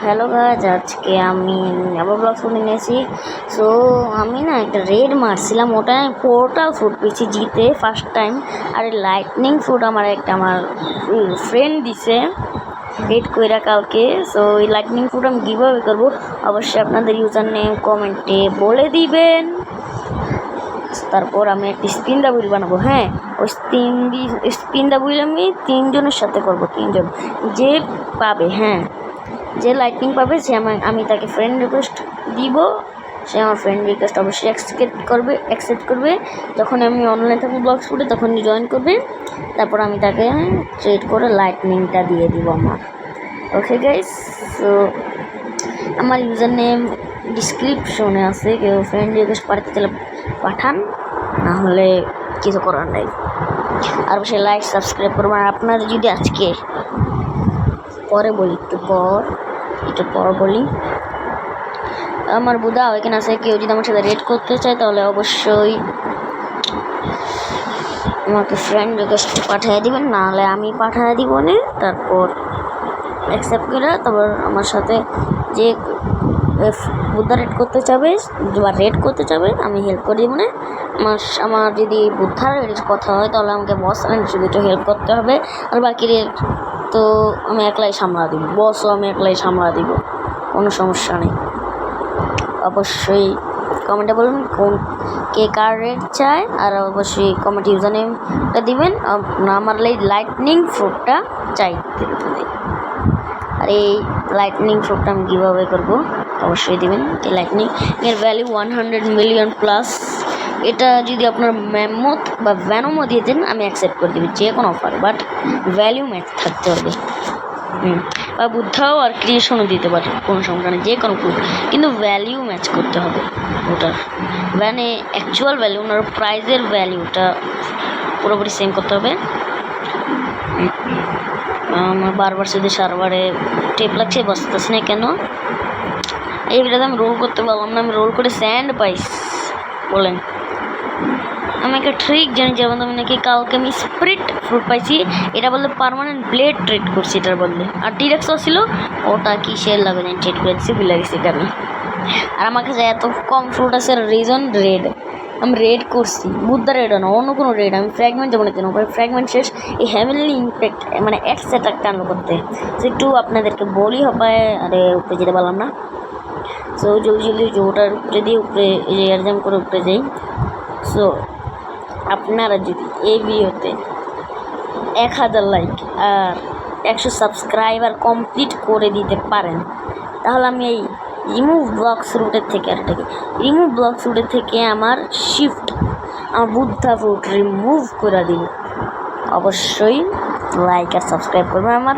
Hello guys, আজকে আমি আবার ব্লগ শুনে নিয়েছি। সো আমি না একটা রেড মারছিলাম, ওটা পোর্টাল ফ্রুট পেয়েছি জিতে ফার্স্ট টাইম। আর লাইটনিং ফ্রুট আমার ফ্রেন্ড দিছে রেড কইরা কালকে। সো এই লাইটনিং ফ্রুট আমি কীভাবে করবো অবশ্যই আপনাদের ইউজার নেম কমেন্টে বলে দিবেন। তারপর আমি একটি স্পিন দা হুইল বানাবো। হ্যাঁ, ওই স্পিন দা হুইল আমি 3 জনের সাথে করবো। 3 জন যে পাবে, হ্যাঁ যে লাইটিং পাবে সে আমি তাকে ফ্রেন্ড রিকোয়েস্ট দিব। সে আমার ফ্রেন্ড রিকোয়েস্ট অবশ্যই অ্যাকসেপ্ট করবে। যখন আমি অনলাইন থাকবো ব্লগস ফুটে তখন জয়েন করবে। তারপর আমি তাকে ট্রেড করে লাইটনিংটা দিয়ে দিব আমার। ওকে গাইস, সো আমার ইউজার নেম ডিসক্রিপশনে আছে, কেউ ফ্রেন্ড রিকোয়েস্ট পাঠাতে চাইলে পাঠান, না হলে কিছু করার নাই। আর অবশ্যই লাইক সাবস্ক্রাইব করবেন। আর আপনার যদি আজকে পরে বলি একটু পর বলি, আমার বুধা ওইখানে আছে, কেউ যদি আমার সাথে রেড করতে চায় তাহলে অবশ্যই আমাকে ফ্রেন্ড রিকোয়েস্ট পাঠিয়ে দিবেন, নাহলে আমি পাঠিয়ে দিব না। তারপর অ্যাকসেপ্ট করে তারপর আমার সাথে যে বুদ্ধা রেড করতে চাবে বা রেড করতে চাবে আমি হেল্প করে দিব না। আমার যদি বুদ্ধার রেড কথা হয় তাহলে আমাকে বস শুধু একটু হেল্প করতে হবে। আর বাকি রেড তো আমি একলাই সামলা দিব, বসও আমি একলাই সামলা দিব, কোনো সমস্যা নেই। অবশ্যই কমেন্টে বলুন কে কার রেড চায়, আর অবশ্যই কমেন্ট ইউজার নেমটা দিবেন। আমার লাইটনিং ফ্রুটটা চাই। আর এই লাইটনিং ফ্রুটটা আমি কীভাবে করবো অবশ্যই দিবেন। এই লাইটনিং এর ভ্যালু 100 মিলিয়ন প্লাস। এটা যদি আপনার ম্যামথ বা ভ্যানোমো দিয়ে দেন আমি অ্যাকসেপ্ট করে দেবো যে কোনো অফার, বাট ভ্যালিউ ম্যাচ থাকতে হবে। বা বুদ্ধাও আর ক্রিয়েশনও দিতে পারে, কোনো সমস্যা নেই, যে কোনো ফ্রুট, কিন্তু ভ্যালিউ ম্যাচ করতে হবে ওটার, মানে অ্যাকচুয়াল ভ্যালু, ওনার প্রাইজের ভ্যালিউটা পুরোপুরি সেম করতে হবে। আমার বারবার শুধু সার্ভারে টেপ লাগছে, বসতেছে না কেন? এই ভিডিওতে আমি রোল করতে পারলাম না, আমি রোল করে স্যান্ড পাইস বলেন। আমি একটা ট্রিক জানি, যেমন আমি নাকি কালকে আমি স্প্রিট ফ্রুট পাইছি, এটা বললে পার্মানেন্ট ব্লেড ট্রেড করছি এটার বদলে। আর টিরেক্সও ছিল, ওটা কিসের লাগে জানি ট্রেড করে দিচ্ছি, ভুলে গেছি কেন। আর আমার কাছে এত কম ফ্রুট আছে, রিজন রেড আমি রেড করছি, বুদ্ধা রেড না অন্য কোনো রেড। আমি ফ্র্যাগমেন্ট যেমন কেন ফ্র্যাগমেন্ট শেষ, এই হ্যাভেনলি ইম্প্যাক্ট মানে অ্যাটাকটা আনলো করতে। সো একটু আপনাদেরকে বলি হবে, আরে উপরে যেতে পারলাম না। সো জলদি ওটার উপরে দিয়ে উপরে এয়ারজাম করে উপরে যাই। সো আপনারা যদি এই ভিডিওতে 1000 লাইক আর 100 সাবস্ক্রাইবার কমপ্লিট করে দিতে পারেন তাহলে আমি এই রিমুভ ব্লকস রুটের থেকে আমার বুদ্ধা ফ্রুট রিমুভ করে দিব। অবশ্যই লাইক আর সাবস্ক্রাইব করবেন। আমার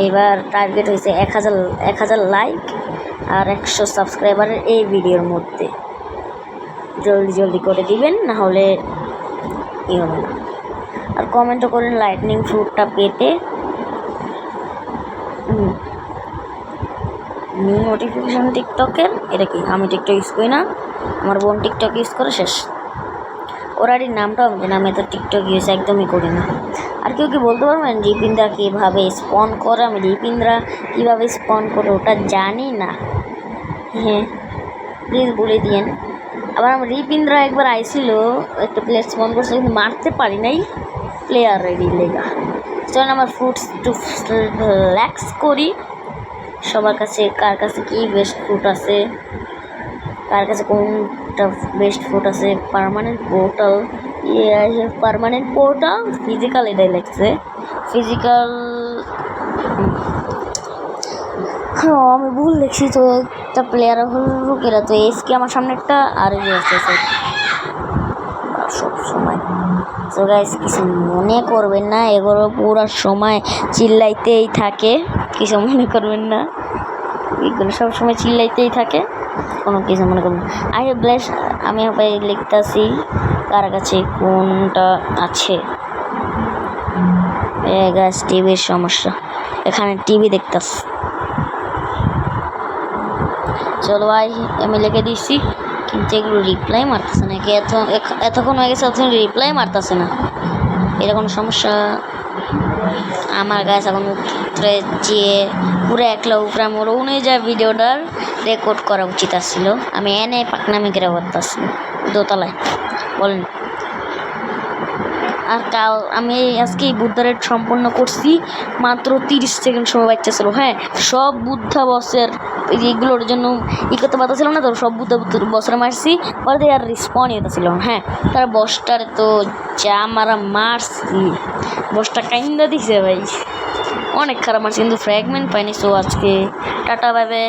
এবার টার্গেট হয়েছে 1000 লাইক আর 100 সাবস্ক্রাইবারের এই ভিডিওর মধ্যে। জলদি করে দিবেন, না হলে ই হবে না। আর কমেন্টও করেন লাইটনিং ফ্রুটটা পেতে। নিউ নোটিফিকেশান টিকটকের, এটা কি আমি টিকটক ইউজ করি না, আমার বোন টিকটক ইউজ করে শেষ। ওরারই নামটাও আমি তো টিকটক ইউজ একদমই করি না। আর কেউ কি বলতে পারবেন রিপিনরা কীভাবে স্পন করে? আমি রিপিনরা কীভাবে স্পন করে ওটা জানি না। হ্যাঁ প্লিজ বলে দিয়েন। আবার আমার রিপিনরা একবার আইছিল, একটা প্লেয়ার স্পন করছে, কিন্তু মারতে পারি নাই, প্লেয়ার রেডি লেগা। চলেন আমার ফ্রুটস একটু রিল্যাক্স করি। সবার কাছে কার কাছে কি বেস্ট ফ্রুট আছে, কার কাছে কোনটা বেস্ট ফ্রুট আছে? পার্মানেন্ট পোর্টাল ফিজিক্যাল, এটাই লাগছে ফিজিক্যাল। হ্যাঁ আমি ভুল দেখছি, তো একটা প্লেয়ার হল এরা তো এসকে আমার সামনে একটা, আর আছে সব সময়। তো গাইস কিছু মনে করবেন না, এগুলো পুরো সময় চিল্লাইতেই থাকে, কিছু মনে করবেন না, এগুলো সবসময় চিল্লাইতেই থাকে, কোনো কিছু মনে করবেন না। আরে ব্লেস আমি লিখতেছি কার কাছে কোনটা আছে। গাইস টিভির সমস্যা, এখানে টিভি দেখতেছি। চলো ভাই আমি লিখে দিচ্ছি, কিন্তু এগুলো রিপ্লাই মারতেছে না, এতক্ষণ হয়ে গেছে অথচ রিপ্লাই মারতেছে না, এটা কোনো সমস্যা। আমার গাছ এখন উপরে যেয়ে পুরো একলা উপরে আমার উনি যা ভিডিওটার রেকর্ড করা উচিত আসছিল, আমি এনে পাকনামি করে করতেছি দোতলায় বলেন। আর কাল আমি আজকে এই বুদ্ধা রাইড সম্পন্ন করছি, মাত্র 30 সেকেন্ড সময় বাচ্চা ছিল। হ্যাঁ, সব বুদ্ধা বসের এইগুলোর জন্য করতে পারতেছিল না, তো সব বুদ্ধা বসরে মারছি, পরে আর রিসপন্ড হতেছিল। হ্যাঁ, তার বসটারে তো যা মারছি, বসটা কাইন্দা দিছে ভাই, অনেক খারাপ মারছি, কিন্তু ফ্র্যাগমেন্ট পাইনি। সো আজকে টাটা, বাই বাই।